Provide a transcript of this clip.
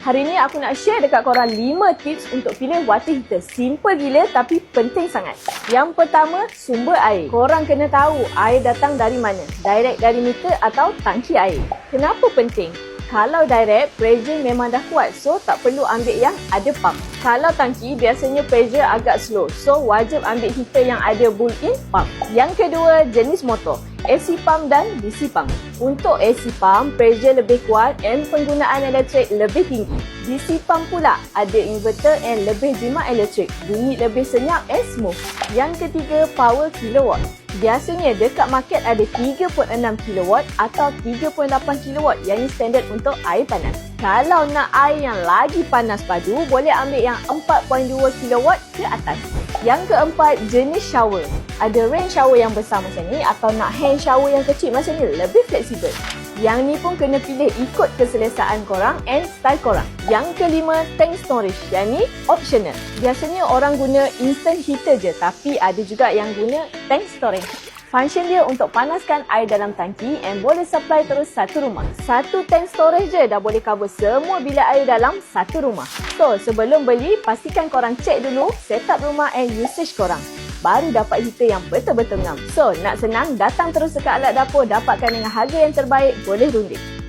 Hari ni aku nak share dekat korang 5 tips untuk pilih water heater. Simple gila tapi penting sangat. Yang pertama, sumber air. Korang kena tahu air datang dari mana. Direct dari meter atau tangki air. Kenapa penting? Kalau direct, pressure memang dah kuat. So, tak perlu ambil yang ada pump. Kalau tangki, biasanya pressure agak slow. So, wajib ambil heater yang ada built-in pump. Yang kedua, jenis motor. AC pump dan DC pump. Untuk AC pump, pressure lebih kuat and penggunaan elektrik lebih tinggi. DC pump pula ada inverter and lebih jimat elektrik. Bunyi lebih senyap and smooth. Yang ketiga, power kilowatt. Biasanya dekat market ada 3.6 kW atau 3.8 kW yang standard untuk air panas. Kalau nak air yang lagi panas padu, boleh ambil yang 4.2 kW ke atas. Yang keempat, jenis shower. Ada rain shower yang besar macam ni atau nak hand shower yang kecil macam ni, lebih fleksibel. Yang ni pun kena pilih ikut keselesaan korang and style korang. Yang kelima, tank storage. Yang ni optional. Biasanya orang guna instant heater je, tapi ada juga yang guna tank storage. Function dia untuk panaskan air dalam tangki and boleh supply terus satu rumah. Satu tank storage je dah boleh cover semua bilik air dalam satu rumah. So, sebelum beli, pastikan korang check dulu setup rumah and usage korang. Baru dapat heater yang betul-betul ngam. So, nak senang, datang terus dekat Alat Dapur, dapatkan dengan harga yang terbaik, boleh runding.